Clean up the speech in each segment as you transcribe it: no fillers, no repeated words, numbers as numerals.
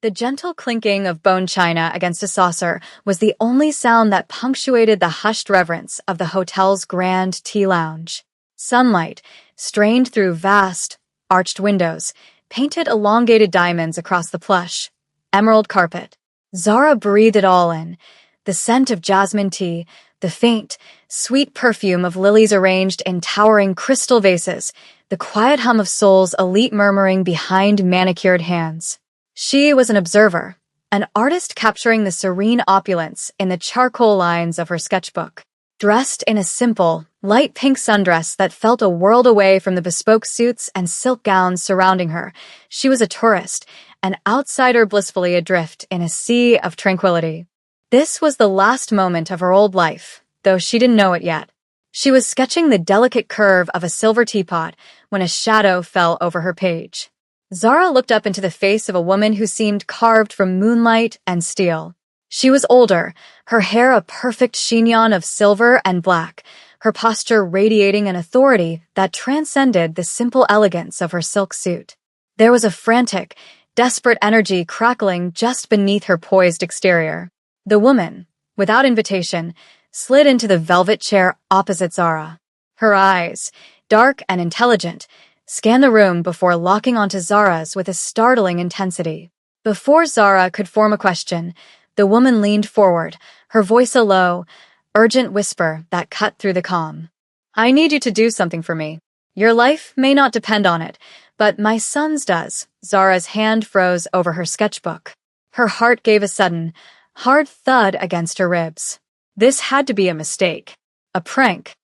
The gentle clinking of bone china against a saucer was the only sound that punctuated the hushed reverence of the hotel's grand tea lounge. Sunlight, strained through vast, arched windows, painted elongated diamonds across the plush, emerald carpet. Zara breathed it all in. The scent of jasmine tea, the faint, sweet perfume of lilies arranged in towering crystal vases, the quiet hum of souls elite murmuring behind manicured hands. She was an observer, an artist capturing the serene opulence in the charcoal lines of her sketchbook. Dressed in a simple, light pink sundress that felt a world away from the bespoke suits and silk gowns surrounding her, she was a tourist, an outsider blissfully adrift in a sea of tranquility. This was the last moment of her old life, though she didn't know it yet. She was sketching the delicate curve of a silver teapot when a shadow fell over her page. Zara looked up into the face of a woman who seemed carved from moonlight and steel. She was older, her hair a perfect chignon of silver and black, her posture radiating an authority that transcended the simple elegance of her silk suit. There was a frantic, desperate energy crackling just beneath her poised exterior. The woman, without invitation, slid into the velvet chair opposite Zara. Her eyes, dark and intelligent, scanned the room before locking onto Zara's with a startling intensity. Before Zara could form a question, the woman leaned forward, her voice a low, urgent whisper that cut through the calm. "I need you to do something for me. Your life may not depend on it, but my son's does." Zara's hand froze over her sketchbook. Her heart gave a sudden, hard thud against her ribs. This had to be a mistake. A prank.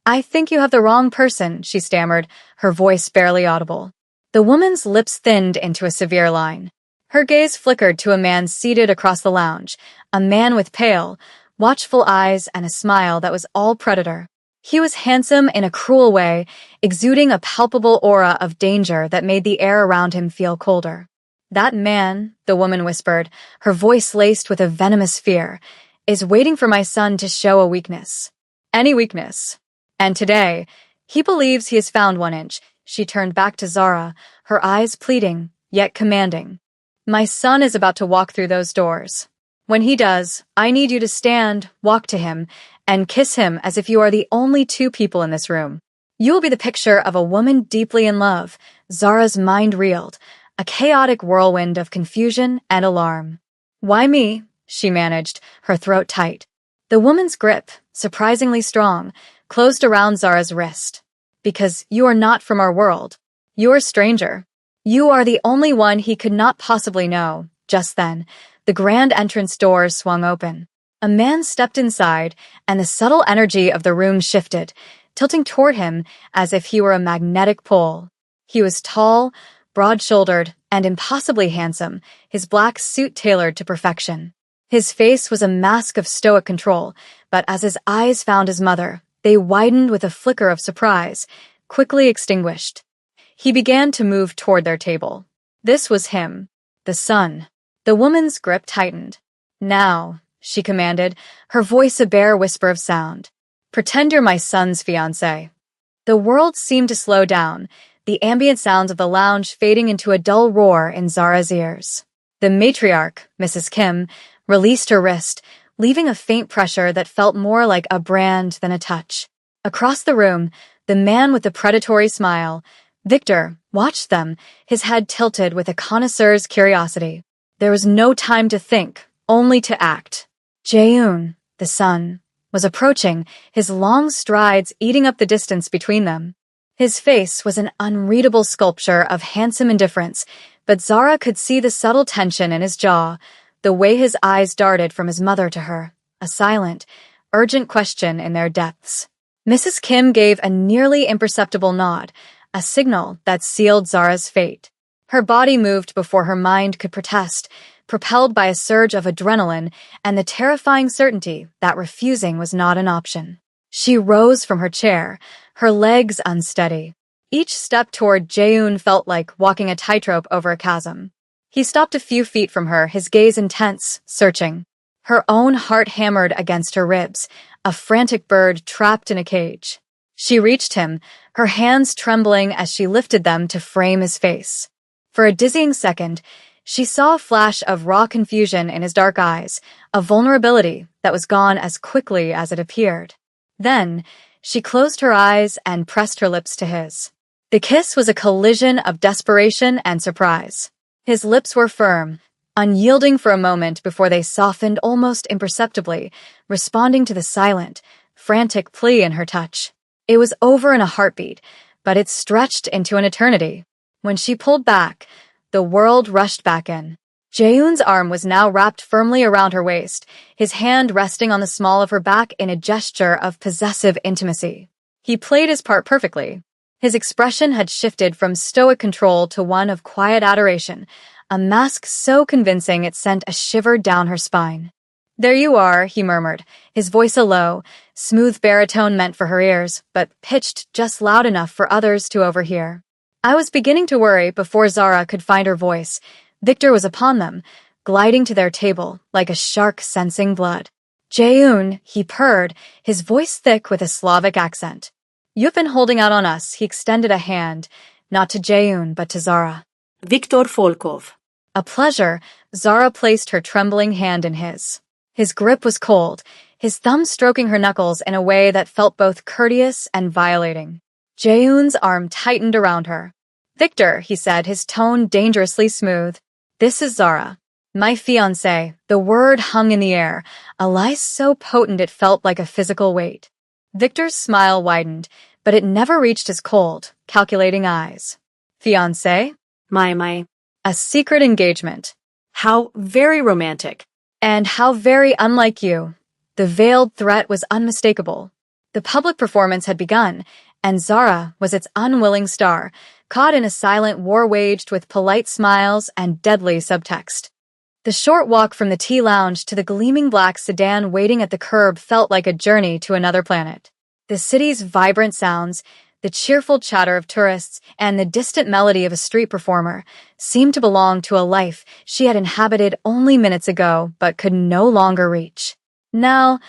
I think you have the wrong person," she stammered, her voice barely audible. The woman's lips thinned into a severe line. Her gaze flickered to a man seated across the lounge, a man with pale, watchful eyes and a smile that was all predator. He was handsome in a cruel way, exuding a palpable aura of danger that made the air around him feel colder. "That man," the woman whispered, her voice laced with a venomous fear, "is waiting for my son to show a weakness. Any weakness. And today, he believes he has found one inch." She turned back to Zara, her eyes pleading, yet commanding. "My son is about to walk through those doors. When he does, I need you to stand, walk to him, and kiss him as if you are the only two people in this room. You will be the picture of a woman deeply in love." Zara's mind reeled, a chaotic whirlwind of confusion and alarm. "Why me?" she managed, her throat tight. The woman's grip, surprisingly strong, closed around Zara's wrist. "Because you are not from our world. You are a stranger. You are the only one he could not possibly know." Just then, the grand entrance doors swung open. A man stepped inside, and the subtle energy of the room shifted, tilting toward him as if he were a magnetic pole. He was tall, broad-shouldered, and impossibly handsome, his black suit tailored to perfection. His face was a mask of stoic control, but as his eyes found his mother, they widened with a flicker of surprise, quickly extinguished. He began to move toward their table. This was him, the son. The woman's grip tightened. "Now," she commanded, her voice a bare whisper of sound. "Pretend you're my son's fiancé." The world seemed to slow down, the ambient sounds of the lounge fading into a dull roar in Zara's ears. The matriarch, Mrs. Kim, released her wrist, leaving a faint pressure that felt more like a brand than a touch. Across the room, the man with the predatory smile, Victor, watched them, his head tilted with a connoisseur's curiosity. There was no time to think, only to act. Jaeun, the son, was approaching, his long strides eating up the distance between them. His face was an unreadable sculpture of handsome indifference, but Zara could see the subtle tension in his jaw, the way his eyes darted from his mother to her, a silent, urgent question in their depths. Mrs. Kim gave a nearly imperceptible nod, a signal that sealed Zara's fate. Her body moved before her mind could protest, propelled by a surge of adrenaline and the terrifying certainty that refusing was not an option. She rose from her chair, her legs unsteady. Each step toward Jaeun felt like walking a tightrope over a chasm. He stopped a few feet from her, his gaze intense, searching. Her own heart hammered against her ribs, a frantic bird trapped in a cage. She reached him, her hands trembling as she lifted them to frame his face. For a dizzying second, She saw a flash of raw confusion in his dark eyes, a vulnerability that was gone as quickly as it appeared. Then, she closed her eyes and pressed her lips to his. The kiss was a collision of desperation and surprise. His lips were firm, unyielding for a moment before they softened almost imperceptibly, responding to the silent, frantic plea in her touch. It was over in a heartbeat, but it stretched into an eternity. When she pulled back, the world rushed back in. Jaehoon's arm was now wrapped firmly around her waist, his hand resting on the small of her back in a gesture of possessive intimacy. He played his part perfectly. His expression had shifted from stoic control to one of quiet adoration, a mask so convincing it sent a shiver down her spine. "There you are," he murmured, his voice a low, smooth baritone meant for her ears, but pitched just loud enough for others to overhear. I was beginning to worry before Zara could find her voice. Victor was upon them, gliding to their table like a shark sensing blood. "Jaehoon," he purred, his voice thick with a Slavic accent. "You've been holding out on us." He extended a hand, not to Jaehoon, but to Zara. Viktor Volkov. "A pleasure." Zara placed her trembling hand in his. His grip was cold, his thumb stroking her knuckles in a way that felt both courteous and violating. Jaehoon's arm tightened around her. "Victor," he said, his tone dangerously smooth. "This is Zara, my fiancée." The word hung in the air, a lie so potent it felt like a physical weight. Victor's smile widened, but it never reached his cold, calculating eyes. "Fiancé?" My. "A secret engagement." How very romantic. "And how very unlike you." The veiled threat was unmistakable. The public performance had begun, and Zara was its unwilling star, caught in a silent war waged with polite smiles and deadly subtext. The short walk from the tea lounge to the gleaming black sedan waiting at the curb felt like a journey to another planet. The city's vibrant sounds, the cheerful chatter of tourists, and the distant melody of a street performer seemed to belong to a life she had inhabited only minutes ago but could no longer reach. Now,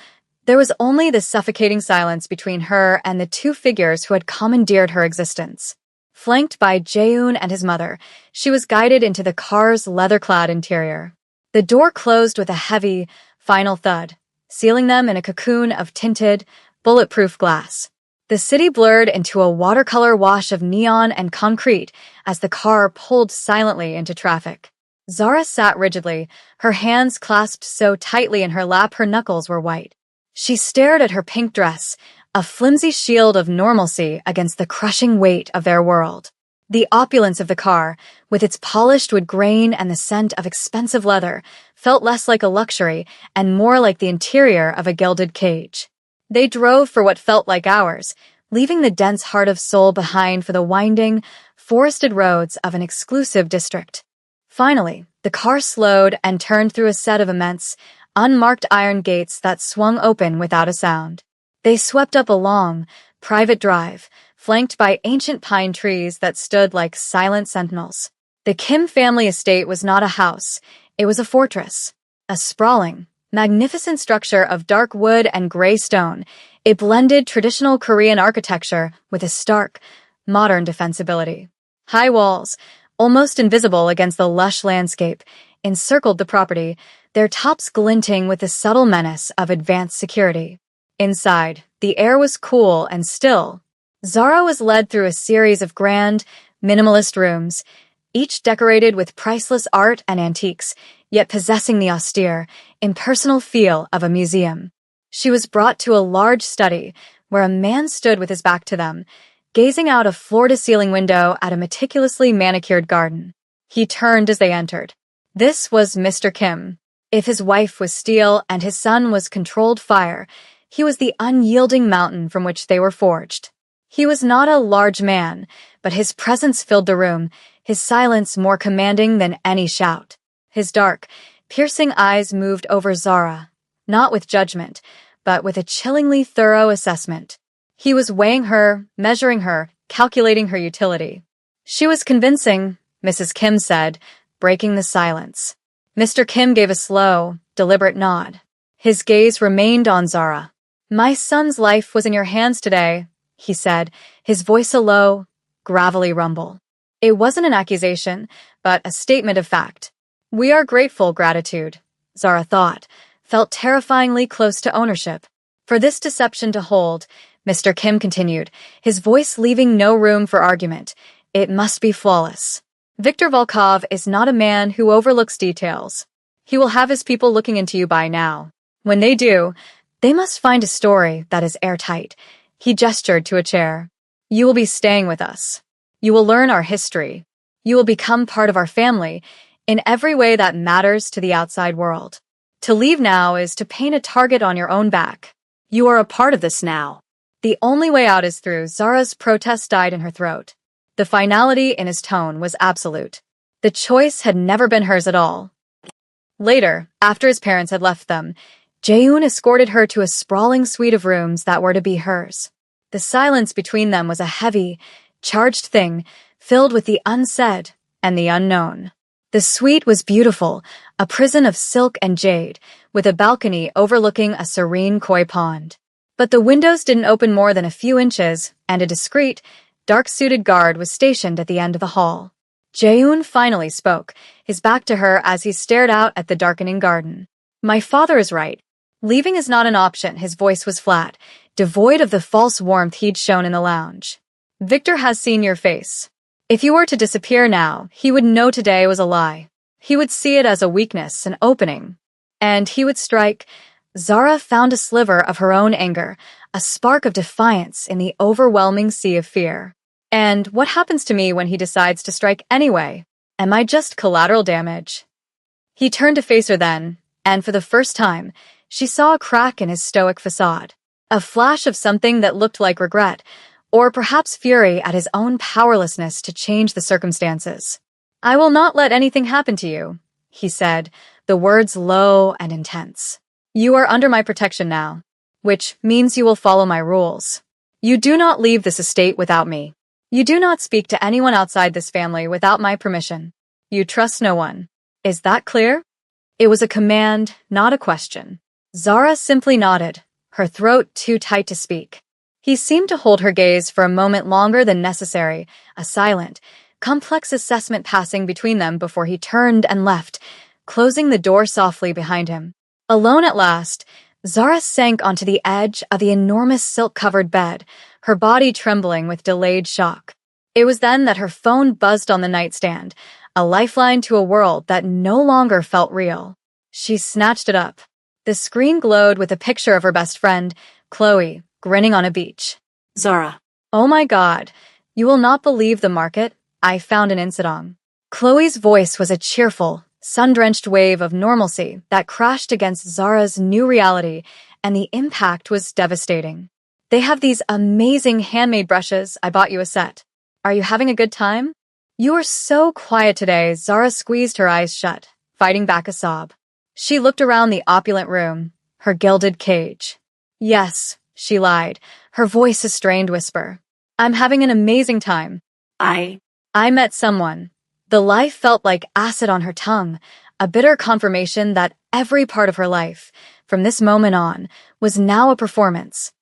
there was only the suffocating silence between her and the two figures who had commandeered her existence. Flanked by Jaehoon and his mother, she was guided into the car's leather-clad interior. The door closed with a heavy, final thud, sealing them in a cocoon of tinted, bulletproof glass. The city blurred into a watercolor wash of neon and concrete as the car pulled silently into traffic. Zara sat rigidly, her hands clasped so tightly in her lap her knuckles were white. She stared at her pink dress, a flimsy shield of normalcy against the crushing weight of their world. The opulence of the car, with its polished wood grain and the scent of expensive leather, felt less like a luxury and more like the interior of a gilded cage. They drove for what felt like hours, leaving the dense heart of Seoul behind for the winding, forested roads of an exclusive district. Finally, the car slowed and turned through a set of immense, unmarked iron gates that swung open without a sound. They swept up a long, private drive, flanked by ancient pine trees that stood like silent sentinels. The Kim family estate was not a house, it was a fortress. A sprawling, magnificent structure of dark wood and gray stone, it blended traditional Korean architecture with a stark, modern defensibility. High walls, almost invisible against the lush landscape, encircled the property, their tops glinting with the subtle menace of advanced security. Inside, the air was cool and still. Zara was led through a series of grand, minimalist rooms, each decorated with priceless art and antiques, yet possessing the austere, impersonal feel of a museum. She was brought to a large study where a man stood with his back to them, gazing out a floor-to-ceiling window at a meticulously manicured garden. He turned as they entered. This was Mr. Kim. If his wife was steel and his son was controlled fire, he was the unyielding mountain from which they were forged. He was not a large man, but his presence filled the room, his silence more commanding than any shout. His dark, piercing eyes moved over Zara, not with judgment, but with a chillingly thorough assessment. He was weighing her, measuring her, calculating her utility. "She was convincing," Mrs. Kim said, breaking the silence. Mr. Kim gave a slow, deliberate nod. His gaze remained on Zara. "My son's life was in your hands today," he said, his voice a low, gravelly rumble. It wasn't an accusation, but a statement of fact. We are grateful gratitude, Zara thought, felt terrifyingly close to ownership. For this deception to hold, Mr. Kim continued, his voice leaving no room for argument. It must be flawless. Viktor Volkov is not a man who overlooks details. He will have his people looking into you by now. When they do, they must find a story that is airtight. He gestured to a chair. You will be staying with us. You will learn our history. You will become part of our family in every way that matters to the outside world. To leave now is to paint a target on your own back. You are a part of this now. The only way out is through. Zara's protest died in her throat. The finality in his tone was absolute. The choice had never been hers at all. Later, after his parents had left them, Jaehoon escorted her to a sprawling suite of rooms that were to be hers. The silence between them was a heavy, charged thing, filled with the unsaid and the unknown. The suite was beautiful, a prison of silk and jade, with a balcony overlooking a serene koi pond. But the windows didn't open more than a few inches, and a discreet, dark-suited guard was stationed at the end of the hall. Jaehoon finally spoke, his back to her as he stared out at the darkening garden. My father is right. Leaving is not an option. His voice was flat, devoid of the false warmth he'd shown in the lounge. Victor has seen your face. If you were to disappear now, he would know today was a lie. He would see it as a weakness, an opening. And he would strike. Zara found a sliver of her own anger, a spark of defiance in the overwhelming sea of fear. And what happens to me when he decides to strike anyway? Am I just collateral damage? He turned to face her then, and for the first time, she saw a crack in his stoic facade. A flash of something that looked like regret, or perhaps fury at his own powerlessness to change the circumstances. I will not let anything happen to you, he said, the words low and intense. You are under my protection now, which means you will follow my rules. You do not leave this estate without me. You do not speak to anyone outside this family without my permission. You trust no one. Is that clear? It was a command, not a question. Zara simply nodded, her throat too tight to speak. He seemed to hold her gaze for a moment longer than necessary, a silent, complex assessment passing between them before he turned and left, closing the door softly behind him. Alone at last, Zara sank onto the edge of the enormous silk-covered bed, her body trembling with delayed shock. It was then that her phone buzzed on the nightstand, a lifeline to a world that no longer felt real. She snatched it up. The screen glowed with a picture of her best friend, Chloe, grinning on a beach. Zara. Oh my God, you will not believe the market I found in Insadong. Chloe's voice was a cheerful, sun-drenched wave of normalcy that crashed against Zara's new reality, and the impact was devastating. They have these amazing handmade brushes. I bought you a set. Are you having a good time? You are so quiet today. Zara squeezed her eyes shut, fighting back a sob. She looked around the opulent room, her gilded cage. Yes, she lied, her voice a strained whisper. I'm having an amazing time. I met someone. The life felt like acid on her tongue, a bitter confirmation that every part of her life, from this moment on, was now a performance.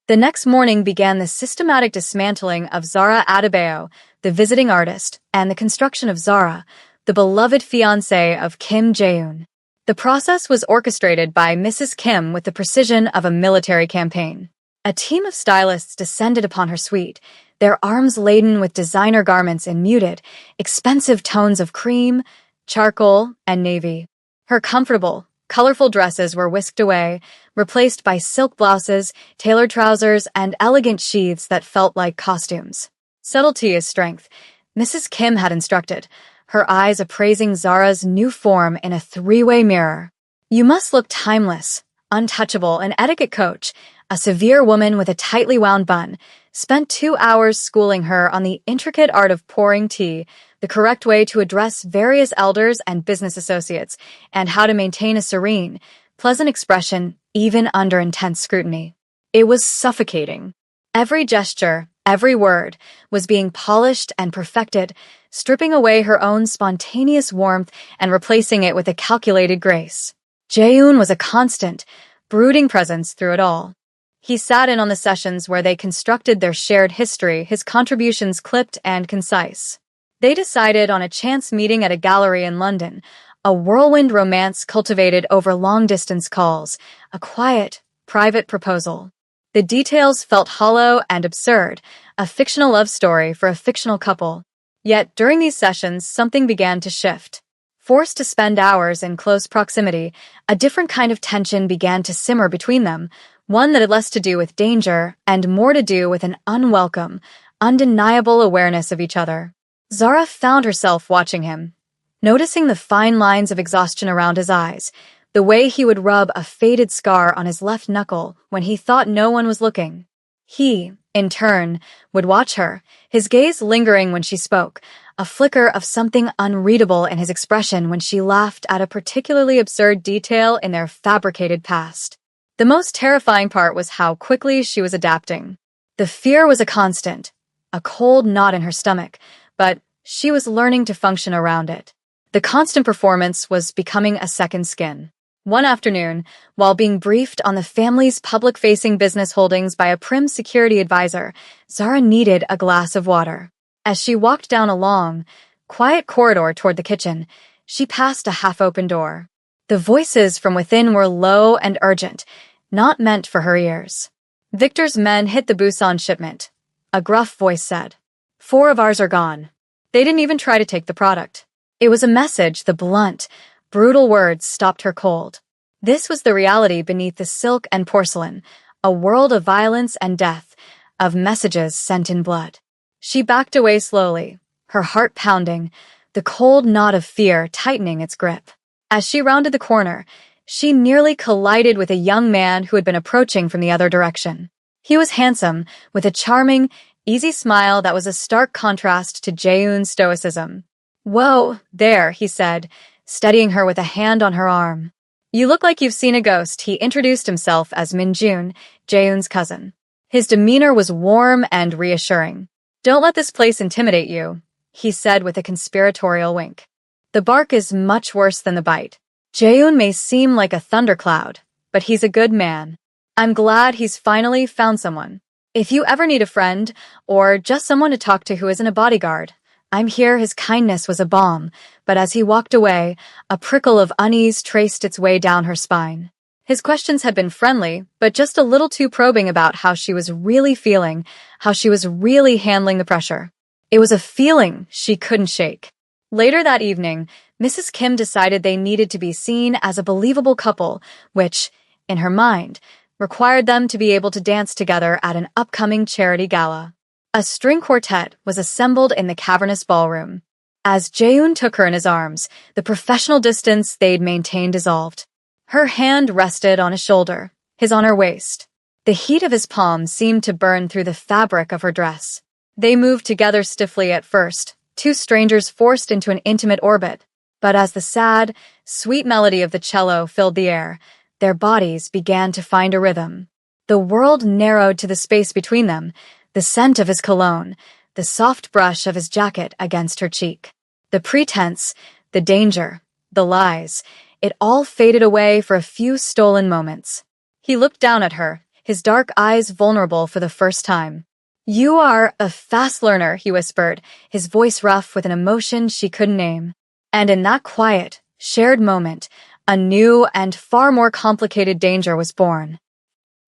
The next morning began the systematic dismantling of Zara Adebayo, the visiting artist, and the construction of Zara, the beloved fiancée of Kim Jae-hoon. The process was orchestrated by Mrs. Kim with the precision of a military campaign. A team of stylists descended upon her suite, their arms laden with designer garments in muted, expensive tones of cream, charcoal, and navy. Her comfortable, colorful dresses were whisked away, replaced by silk blouses, tailored trousers, and elegant sheaths that felt like costumes. Subtlety is strength, Mrs. Kim had instructed, her eyes appraising Zara's new form in a three-way mirror. You must look timeless, untouchable, an etiquette coach, a severe woman with a tightly wound bun, spent 2 hours schooling her on the intricate art of pouring tea, the correct way to address various elders and business associates, and how to maintain a serene, pleasant expression even under intense scrutiny. It was suffocating. Every gesture, every word, was being polished and perfected, stripping away her own spontaneous warmth and replacing it with a calculated grace. Jae-hoon was a constant, brooding presence through it all. He sat in on the sessions where they constructed their shared history, his contributions clipped and concise. They decided on a chance meeting at a gallery in London, a whirlwind romance cultivated over long-distance calls, a quiet, private proposal. The details felt hollow and absurd, a fictional love story for a fictional couple. Yet, during these sessions, something began to shift. Forced to spend hours in close proximity, a different kind of tension began to simmer between them, one that had less to do with danger and more to do with an unwelcome, undeniable awareness of each other. Zara found herself watching him, noticing the fine lines of exhaustion around his eyes, the way he would rub a faded scar on his left knuckle when he thought no one was looking. He, in turn, would watch her, his gaze lingering when she spoke, a flicker of something unreadable in his expression when she laughed at a particularly absurd detail in their fabricated past. The most terrifying part was how quickly she was adapting. The fear was a constant, a cold knot in her stomach, but she was learning to function around it. The constant performance was becoming a second skin. One afternoon, while being briefed on the family's public-facing business holdings by a prim security advisor, Zara needed a glass of water. As she walked down a long, quiet corridor toward the kitchen, she passed a half-open door. The voices from within were low and urgent, not meant for her ears. "Victor's men hit the Busan shipment," a gruff voice said. "4 of ours are gone. They didn't even try to take the product." It was a message the blunt, brutal words stopped her cold. This was the reality beneath the silk and porcelain, a world of violence and death, of messages sent in blood. She backed away slowly, her heart pounding, the cold knot of fear tightening its grip. As she rounded the corner, she nearly collided with a young man who had been approaching from the other direction. He was handsome, with a charming, easy smile that was a stark contrast to Jaehoon's stoicism. "Whoa, there," he said, steadying her with a hand on her arm. "You look like you've seen a ghost." He introduced himself as Minjun, Jaehoon's cousin. His demeanor was warm and reassuring. "Don't let this place intimidate you," he said with a conspiratorial wink. "The bark is much worse than the bite. Jaehoon may seem like a thundercloud, but he's a good man. I'm glad he's finally found someone. If you ever need a friend, or just someone to talk to who isn't a bodyguard, I'm here." His kindness was a balm, but as he walked away, a prickle of unease traced its way down her spine. His questions had been friendly, but just a little too probing about how she was really feeling, how she was really handling the pressure. It was a feeling she couldn't shake. Later that evening, Mrs. Kim decided they needed to be seen as a believable couple, which, in her mind, required them to be able to dance together at an upcoming charity gala. A string quartet was assembled in the cavernous ballroom. As Jaehoon took her in his arms, the professional distance they'd maintained dissolved. Her hand rested on his shoulder, his on her waist. The heat of his palm seemed to burn through the fabric of her dress. They moved together stiffly at first, two strangers forced into an intimate orbit. But as the sad, sweet melody of the cello filled the air, their bodies began to find a rhythm. The world narrowed to the space between them, the scent of his cologne, the soft brush of his jacket against her cheek. The pretense, the danger, the lies, it all faded away for a few stolen moments. He looked down at her, his dark eyes vulnerable for the first time. "You are a fast learner," he whispered, his voice rough with an emotion she couldn't name. And in that quiet, shared moment, a new and far more complicated danger was born.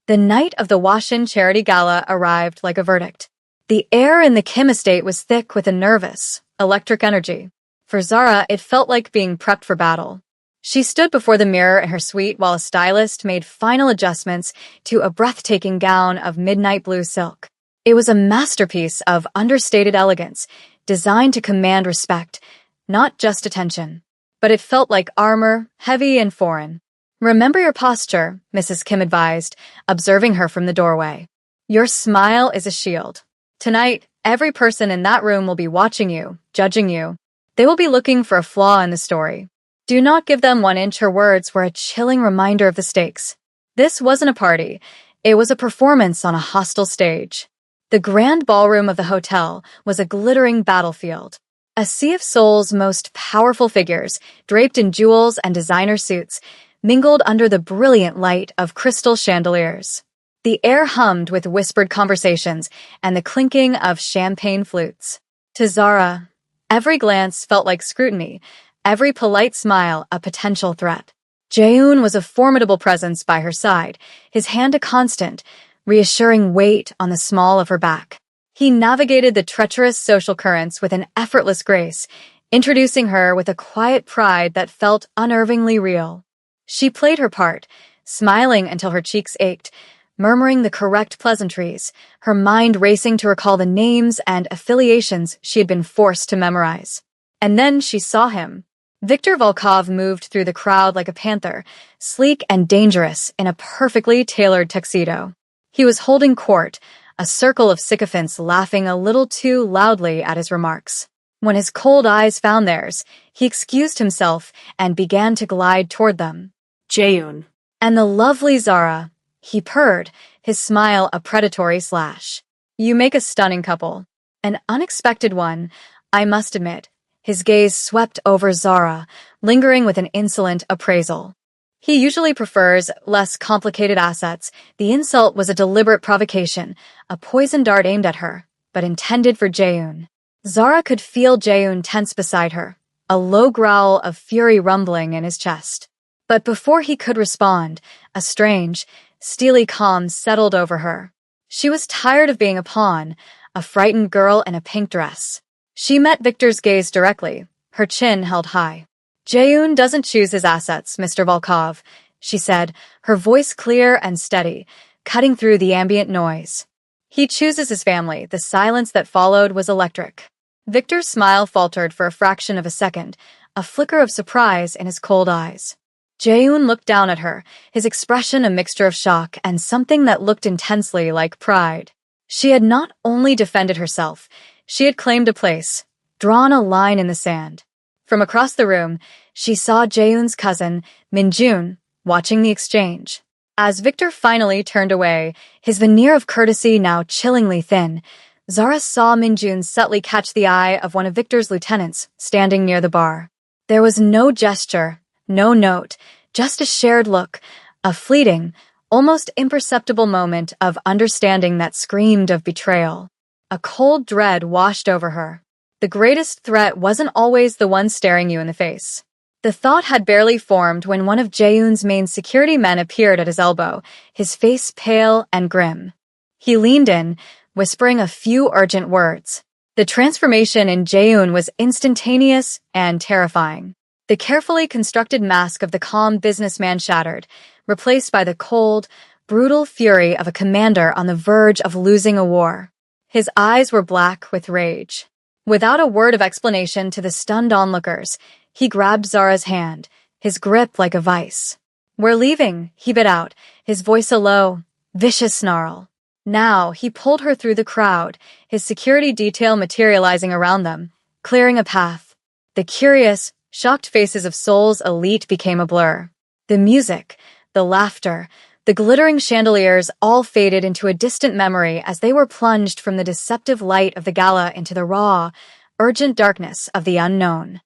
The night of the Washin Charity Gala arrived like a verdict. The air in the Kim estate was thick with a nervous, electric energy. For Zara, it felt like being prepped for battle. She stood before the mirror in her suite while a stylist made final adjustments to a breathtaking gown of midnight blue silk. It was a masterpiece of understated elegance, designed to command respect, not just attention. But it felt like armor, heavy and foreign. "Remember your posture," Mrs. Kim advised, observing her from the doorway. "Your smile is a shield. Tonight, every person in that room will be watching you, judging you. They will be looking for a flaw in the story. Do not give them 1 inch." Her words were a chilling reminder of the stakes. This wasn't a party. It was a performance on a hostile stage. The grand ballroom of the hotel was a glittering battlefield. A sea of Seoul's most powerful figures, draped in jewels and designer suits, mingled under the brilliant light of crystal chandeliers. The air hummed with whispered conversations and the clinking of champagne flutes. To Zara, every glance felt like scrutiny, every polite smile a potential threat. Jaehoon was a formidable presence by her side, his hand a constant, reassuring weight on the small of her back. He navigated the treacherous social currents with an effortless grace, introducing her with a quiet pride that felt unnervingly real. She played her part, smiling until her cheeks ached, murmuring the correct pleasantries, her mind racing to recall the names and affiliations she had been forced to memorize. And then she saw him. Viktor Volkov moved through the crowd like a panther, sleek and dangerous in a perfectly tailored tuxedo. He was holding court, a circle of sycophants laughing a little too loudly at his remarks. When his cold eyes found theirs, he excused himself and began to glide toward them. Jaehoon. And the lovely Zara, he purred, his smile a predatory slash. You make a stunning couple. An unexpected one, I must admit. His gaze swept over Zara, lingering with an insolent appraisal. He usually prefers less complicated assets. The insult was a deliberate provocation, a poison dart aimed at her, but intended for Jaehoon. Zara could feel Jaehoon tense beside her, a low growl of fury rumbling in his chest. But before he could respond, a strange, steely calm settled over her. She was tired of being a pawn, a frightened girl in a pink dress. She met Viktor's gaze directly, her chin held high. Jaehoon doesn't choose his assets, Mr. Volkov, she said, her voice clear and steady, cutting through the ambient noise. He chooses his family. The silence that followed was electric. Viktor's smile faltered for a fraction of a second, a flicker of surprise in his cold eyes. Jaehoon looked down at her, his expression a mixture of shock and something that looked intensely like pride. She had not only defended herself, she had claimed a place, drawn a line in the sand. From across the room, she saw Jaehoon's cousin, Minjun, watching the exchange. As Viktor finally turned away, his veneer of courtesy now chillingly thin, Zara saw Minjun subtly catch the eye of one of Viktor's lieutenants standing near the bar. There was no gesture, no note, just a shared look, a fleeting, almost imperceptible moment of understanding that screamed of betrayal. A cold dread washed over her. The greatest threat wasn't always the one staring you in the face. The thought had barely formed when one of Jaehoon's main security men appeared at his elbow, his face pale and grim. He leaned in, whispering a few urgent words. The transformation in Jaehoon was instantaneous and terrifying. The carefully constructed mask of the calm businessman shattered, replaced by the cold, brutal fury of a commander on the verge of losing a war. His eyes were black with rage. Without a word of explanation to the stunned onlookers, he grabbed Zara's hand, his grip like a vice. We're leaving, he bit out, his voice a low, vicious snarl. Now he pulled her through the crowd, his security detail materializing around them, clearing a path. The curious, shocked faces of Seoul's elite became a blur. The music, the laughter, the glittering chandeliers all faded into a distant memory as they were plunged from the deceptive light of the gala into the raw, urgent darkness of the unknown.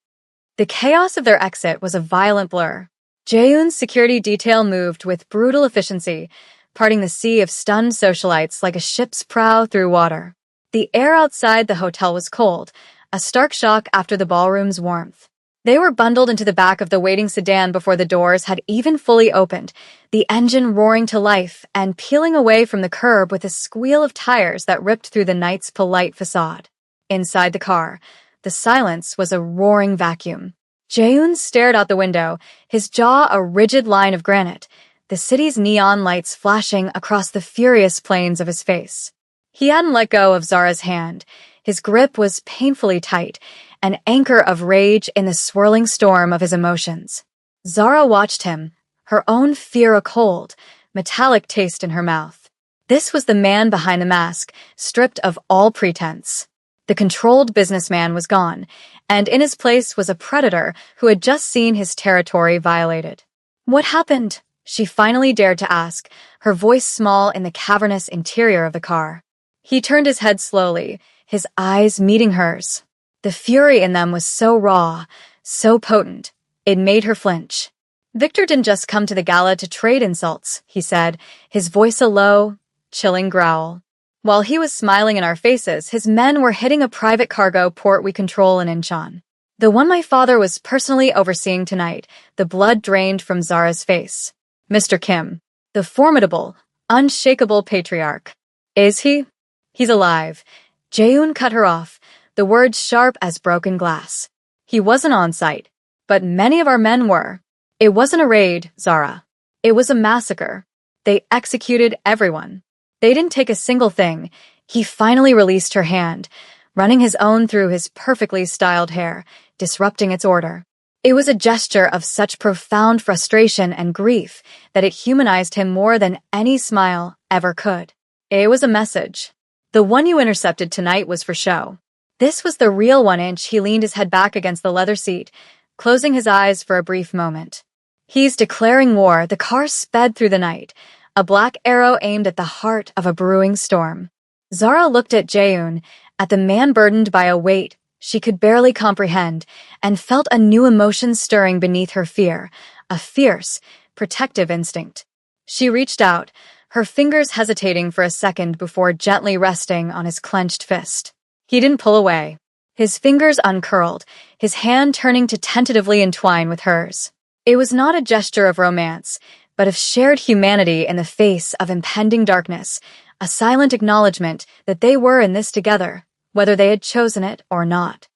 The chaos of their exit was a violent blur. Jaehoon's security detail moved with brutal efficiency, parting the sea of stunned socialites like a ship's prow through water. The air outside the hotel was cold, a stark shock after the ballroom's warmth. They were bundled into the back of the waiting sedan before the doors had even fully opened, the engine roaring to life and peeling away from the curb with a squeal of tires that ripped through the night's polite facade. Inside the car, the silence was a roaring vacuum. Jaehoon stared out the window, his jaw a rigid line of granite, the city's neon lights flashing across the furious planes of his face. He hadn't let go of Zara's hand. His grip was painfully tight, an anchor of rage in the swirling storm of his emotions. Zara watched him, her own fear a cold, metallic taste in her mouth. This was the man behind the mask, stripped of all pretense. The controlled businessman was gone, and in his place was a predator who had just seen his territory violated. What happened? She finally dared to ask, her voice small in the cavernous interior of the car. He turned his head slowly, his eyes meeting hers. The fury in them was so raw, so potent, it made her flinch. Viktor didn't just come to the gala to trade insults, he said, his voice a low, chilling growl. While he was smiling in our faces, his men were hitting a private cargo port we control in Incheon. The one my father was personally overseeing tonight, the blood drained from Zara's face. Mr. Kim, the formidable, unshakable patriarch. Is he? He's alive. Jaehoon cut her off, the words sharp as broken glass. He wasn't on site, but many of our men were. It wasn't a raid, Zara. It was a massacre. They executed everyone. They didn't take a single thing. He finally released her hand, running his own through his perfectly styled hair, disrupting its order. It was a gesture of such profound frustration and grief that it humanized him more than any smile ever could. It was a message. The one you intercepted tonight was for show. This was the real 1 inch. He leaned his head back against the leather seat, closing his eyes for a brief moment. He's declaring war. The car sped through the night, a black arrow aimed at the heart of a brewing storm. Zara looked at Jaehoon, at the man burdened by a weight she could barely comprehend, and felt a new emotion stirring beneath her fear, a fierce, protective instinct. She reached out, her fingers hesitating for a second before gently resting on his clenched fist. He didn't pull away. His fingers uncurled, his hand turning to tentatively entwine with hers. It was not a gesture of romance, but of shared humanity in the face of impending darkness, a silent acknowledgement that they were in this together, whether they had chosen it or not.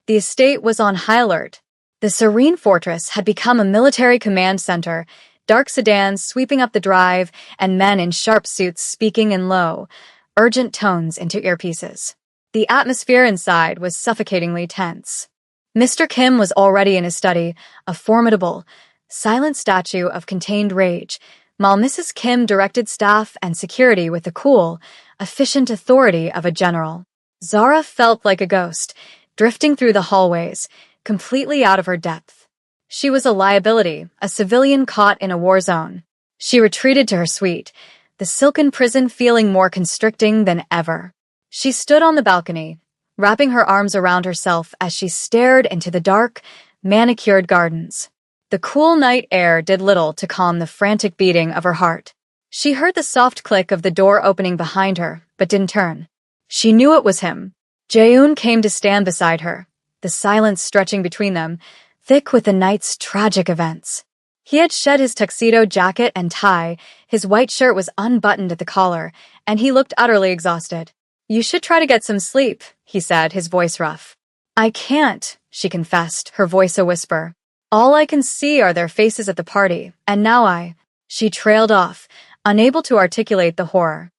The estate was on high alert. The serene fortress had become a military command center, dark sedans sweeping up the drive and men in sharp suits speaking in low, urgent tones into earpieces. The atmosphere inside was suffocatingly tense. Mr. Kim was already in his study, a formidable, silent statue of contained rage, while Mrs. Kim directed staff and security with the cool, efficient authority of a general. Zara felt like a ghost, drifting through the hallways, completely out of her depth. She was a liability, a civilian caught in a war zone. She retreated to her suite, the silken prison feeling more constricting than ever. She stood on the balcony, wrapping her arms around herself as she stared into the dark, manicured gardens. The cool night air did little to calm the frantic beating of her heart. She heard the soft click of the door opening behind her, but didn't turn. She knew it was him. Jaehoon came to stand beside her, the silence stretching between them, thick with the night's tragic events. He had shed his tuxedo jacket and tie, his white shirt was unbuttoned at the collar, and he looked utterly exhausted. "You should try to get some sleep," he said, his voice rough. "I can't," she confessed, her voice a whisper. "All I can see are their faces at the party, and now She trailed off, unable to articulate the horror.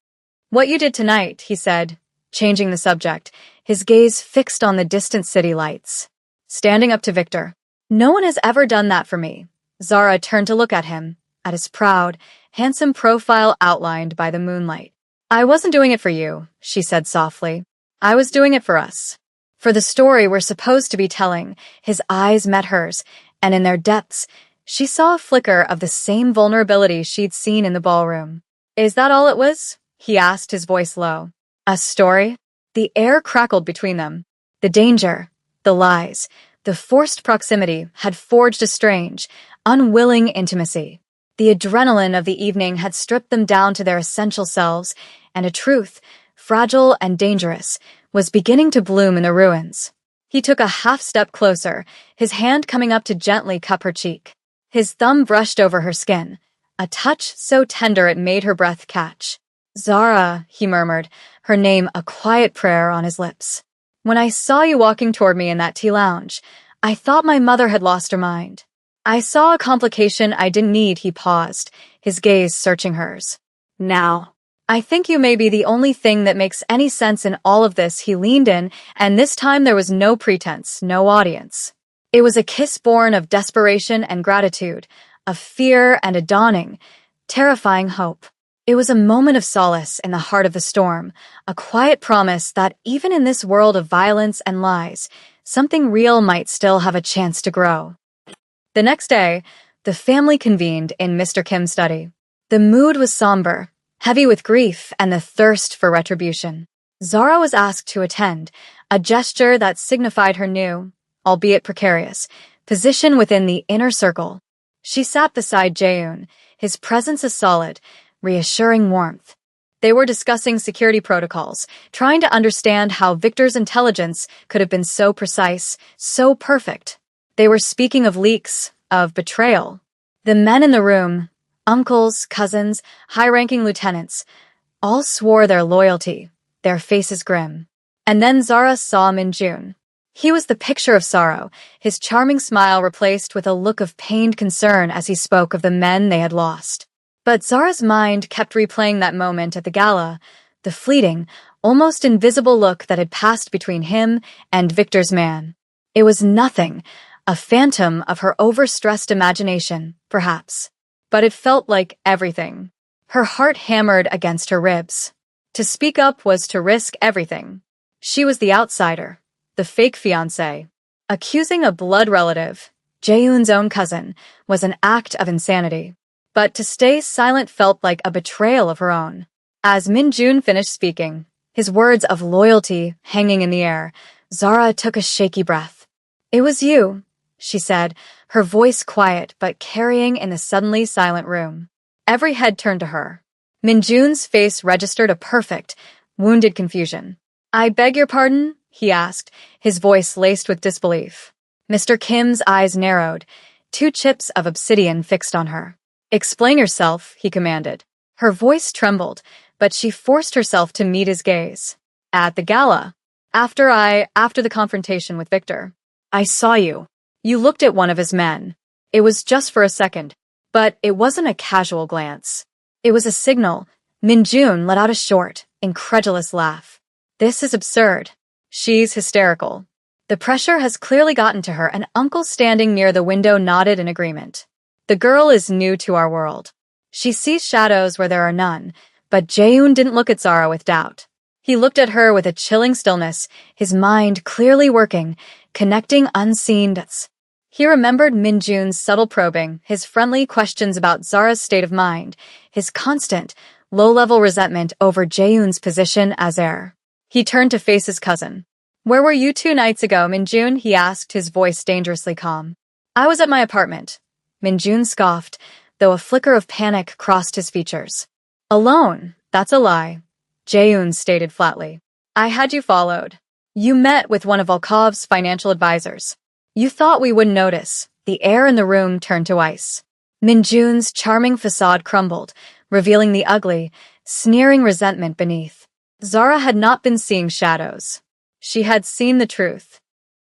"What you did tonight," he said, changing the subject, his gaze fixed on the distant city lights. Standing up to Victor. "No one has ever done that for me." Zara turned to look at him, at his proud, handsome profile outlined by the moonlight. "I wasn't doing it for you," she said softly. "I was doing it for us. For the story we're supposed to be telling." His eyes met hers, and in their depths, she saw a flicker of the same vulnerability she'd seen in the ballroom. "Is that all it was?" he asked, his voice low. "A story?" The air crackled between them. The danger, the lies, the forced proximity had forged a strange, unwilling intimacy. The adrenaline of the evening had stripped them down to their essential selves, and a truth, fragile and dangerous, was beginning to bloom in the ruins. He took a half-step closer, his hand coming up to gently cup her cheek. His thumb brushed over her skin, a touch so tender it made her breath catch. "Zara," he murmured, her name a quiet prayer on his lips. "When I saw you walking toward me in that tea lounge, I thought my mother had lost her mind. I saw a complication I didn't need." He paused, his gaze searching hers. "Now, I think you may be the only thing that makes any sense in all of this." He leaned in, and this time there was no pretense, no audience. It was a kiss born of desperation and gratitude, of fear and a dawning, terrifying hope. It was a moment of solace in the heart of the storm, a quiet promise that even in this world of violence and lies, something real might still have a chance to grow. The next day, the family convened in Mr. Kim's study. The mood was somber, heavy with grief and the thirst for retribution. Zara was asked to attend, a gesture that signified her new, albeit precarious, position within the inner circle. She sat beside Jaehoon, his presence a solid, reassuring warmth. They were discussing security protocols, trying to understand how Victor's intelligence could have been so precise, so perfect. They were speaking of leaks, of betrayal. The men in the room, uncles, cousins, high-ranking lieutenants, all swore their loyalty, their faces grim. And then Zara saw Min-jun. He was the picture of sorrow, his charming smile replaced with a look of pained concern as he spoke of the men they had lost. But Zara's mind kept replaying that moment at the gala, the fleeting, almost invisible look that had passed between him and Victor's man. It was nothing, a phantom of her overstressed imagination, perhaps. But it felt like everything. Her heart hammered against her ribs. To speak up was to risk everything. She was the outsider, the fake fiancé. Accusing a blood relative, Jaehoon's own cousin, was an act of insanity. But to stay silent felt like a betrayal of her own. As Min-jun finished speaking, his words of loyalty hanging in the air, Zara took a shaky breath. "It was you," she said, her voice quiet but carrying in the suddenly silent room. Every head turned to her. Min-jun's face registered a perfect, wounded confusion. "I beg your pardon?" he asked, his voice laced with disbelief. Mr. Kim's eyes narrowed, two chips of obsidian fixed on her. "Explain yourself," he commanded. Her voice trembled, but she forced herself to meet his gaze. "At the gala. After the confrontation with Victor. I saw you. You looked at one of his men. It was just for a second, but it wasn't a casual glance. It was a signal." Min-jun let out a short, incredulous laugh. "This is absurd." "She's hysterical." The pressure has clearly gotten to her, and Uncle standing near the window nodded in agreement. "The girl is new to our world. She sees shadows where there are none," but Jaehoon didn't look at Zara with doubt. He looked at her with a chilling stillness, his mind clearly working, connecting unseen dots. He remembered Min-jun's subtle probing, his friendly questions about Zara's state of mind, his constant, low-level resentment over Jaehoon's position as heir. He turned to face his cousin. "Where were you 2 nights ago, Min-jun?" he asked, his voice dangerously calm. "I was at my apartment." Min-jun scoffed, though a flicker of panic crossed his features. "Alone? That's a lie," Jaehoon stated flatly. "I had you followed. You met with one of Volkov's financial advisors. You thought we wouldn't notice." The air in the room turned to ice. Min-jun's charming facade crumbled, revealing the ugly, sneering resentment beneath. Zara had not been seeing shadows. She had seen the truth.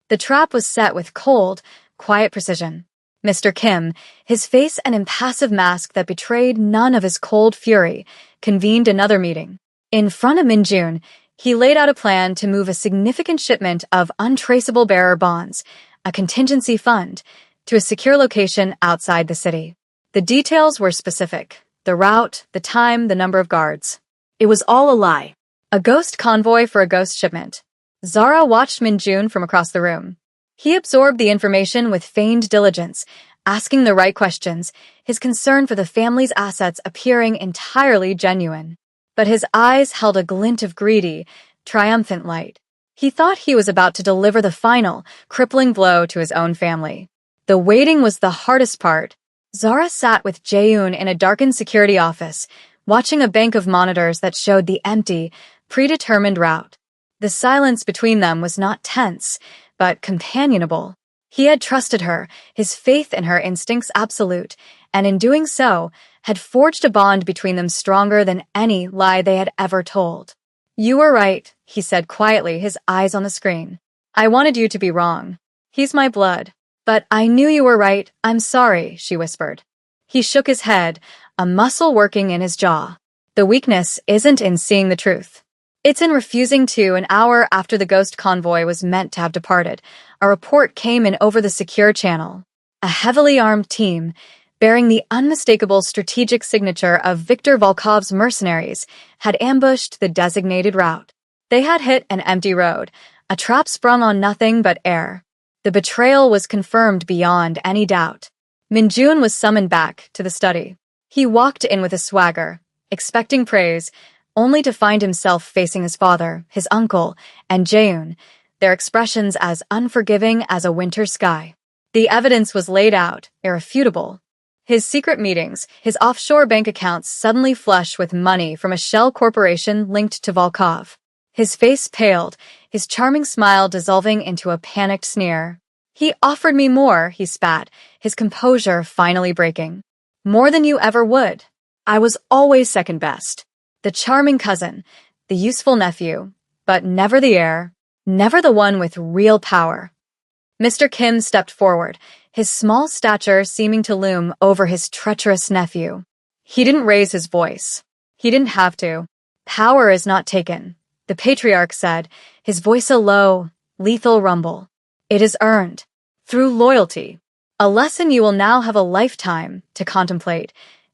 The trap was set with cold, quiet precision. Mr. Kim, his face an impassive mask that betrayed none of his cold fury, convened another meeting. In front of Min-jun, he laid out a plan to move a significant shipment of untraceable bearer bonds, a contingency fund, to a secure location outside the city. The details were specific: the route, the time, the number of guards. It was all a lie. A ghost convoy for a ghost shipment. Zara watched Min-jun from across the room. He absorbed the information with feigned diligence, asking the right questions, his concern for the family's assets appearing entirely genuine. But his eyes held a glint of greedy, triumphant light. He thought he was about to deliver the final, crippling blow to his own family. The waiting was the hardest part. Zara sat with Jaehoon in a darkened security office, watching a bank of monitors that showed the empty, predetermined route. The silence between them was not tense, but companionable. He had trusted her, his faith in her instincts absolute, and in doing so, had forged a bond between them stronger than any lie they had ever told. "You were right," he said quietly, his eyes on the screen. "I wanted you to be wrong. He's my blood. But I knew you were right. I'm sorry," she whispered. He shook his head, a muscle working in his jaw. "The weakness isn't in seeing the truth. It's in refusing to." An hour after the ghost convoy was meant to have departed, a report came in over the secure channel. A heavily armed team, bearing the unmistakable strategic signature of Viktor Volkov's mercenaries, had ambushed the designated route. They had hit an empty road, a trap sprung on nothing but air. The betrayal was confirmed beyond any doubt. Min-jun was summoned back to the study. He walked in with a swagger, expecting praise, only to find himself facing his father, his uncle, and Jaehoon, their expressions as unforgiving as a winter sky. The evidence was laid out, irrefutable. His secret meetings, his offshore bank accounts suddenly flush with money from a shell corporation linked to Volkov. His face paled, his charming smile dissolving into a panicked sneer. He offered me more, he spat, his composure finally breaking. More than you ever would. I was always second best. The charming cousin, the useful nephew, but never the heir, never the one with real power. Mr. Kim stepped forward, his small stature seeming to loom over his treacherous nephew. He didn't raise his voice. He didn't have to. Power is not taken, the patriarch said, his voice a low, lethal rumble. It is earned. Through loyalty. A lesson you will now have a lifetime to contemplate.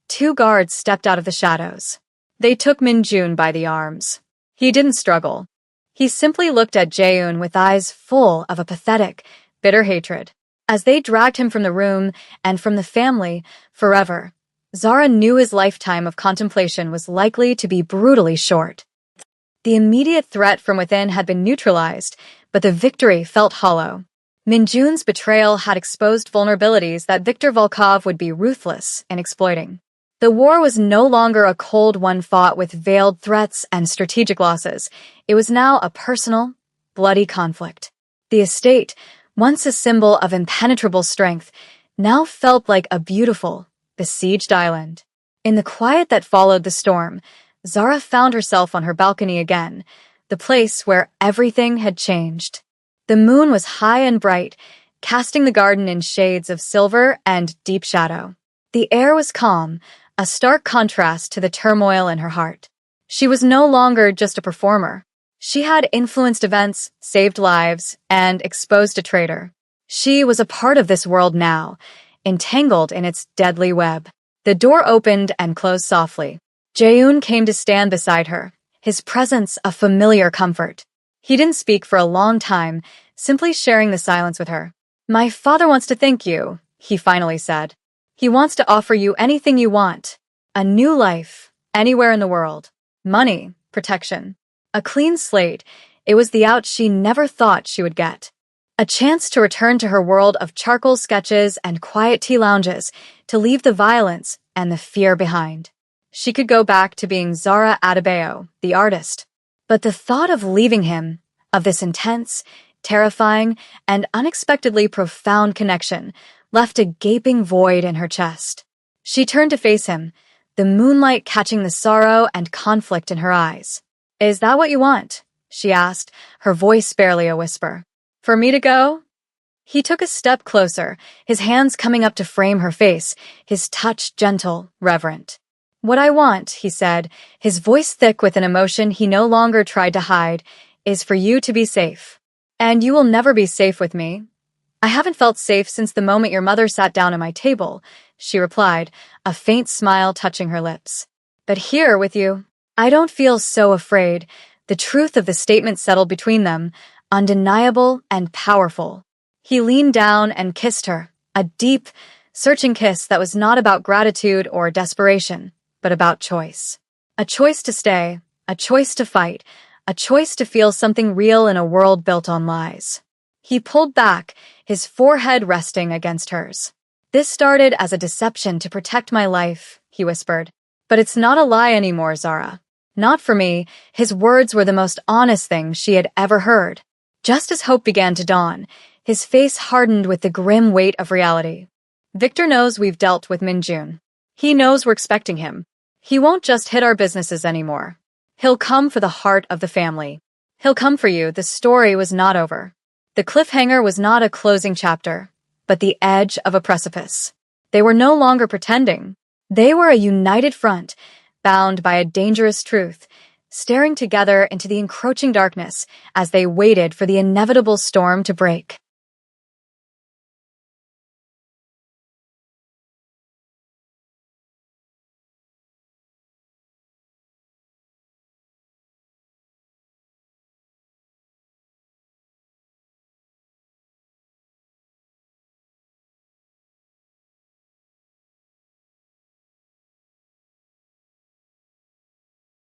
Two guards stepped out of the shadows. They took Min-jun by the arms. He didn't struggle. He simply looked at Jae-un with eyes full of a pathetic, bitter hatred. As they dragged him from the room and from the family forever, Zara knew his lifetime of contemplation was likely to be brutally short. The immediate threat from within had been neutralized, but the victory felt hollow. Min-jun's betrayal had exposed vulnerabilities that Viktor Volkov would be ruthless in exploiting. The war was no longer a cold one fought with veiled threats and strategic losses. It was now a personal, bloody conflict. The estate, once a symbol of impenetrable strength, now felt like a beautiful, besieged island. In the quiet that followed the storm, Zara found herself on her balcony again, the place where everything had changed. The moon was high and bright, casting the garden in shades of silver and deep shadow. The air was calm, a stark contrast to the turmoil in her heart. She was no longer just a performer. She had influenced events, saved lives, and exposed a traitor. She was a part of this world now, entangled in its deadly web. The door opened and closed softly. Jae-un came to stand beside her, his presence a familiar comfort. He didn't speak for a long time, simply sharing the silence with her. "My father wants to thank you," he finally said. "He wants to offer you anything you want. A new life, anywhere in the world. Money, protection. A clean slate. It was the out she never thought she would get. A chance to return to her world of charcoal sketches and quiet tea lounges, to leave the violence and the fear behind. She could go back to being Zara Adebayo, the artist. But the thought of leaving him, of this intense, terrifying, and unexpectedly profound connection, left a gaping void in her chest. She turned to face him, the moonlight catching the sorrow and conflict in her eyes. "Is that what you want?" she asked, her voice barely a whisper. "For me to go?" He took a step closer, his hands coming up to frame her face, his touch gentle, reverent. "What I want," he said, his voice thick with an emotion he no longer tried to hide, "is for you to be safe. And you will never be safe with me." "I haven't felt safe since the moment your mother sat down at my table," she replied, a faint smile touching her lips. "But here with you, I don't feel so afraid." The truth of the statement settled between them, undeniable and powerful. He leaned down and kissed her, a deep, searching kiss that was not about gratitude or desperation, but about choice. A choice to stay, a choice to fight, a choice to feel something real in a world built on lies. He pulled back, his forehead resting against hers. "This started as a deception to protect my life," he whispered. "But it's not a lie anymore, Zara. Not for me." His words were the most honest thing she had ever heard. Just as hope began to dawn, his face hardened with the grim weight of reality. "Victor knows we've dealt with Min-jun. He knows we're expecting him. He won't just hit our businesses anymore. He'll come for the heart of the family. He'll come for you." The story was not over. The cliffhanger was not a closing chapter, but the edge of a precipice. They were no longer pretending. They were a united front, bound by a dangerous truth, staring together into the encroaching darkness as they waited for the inevitable storm to break.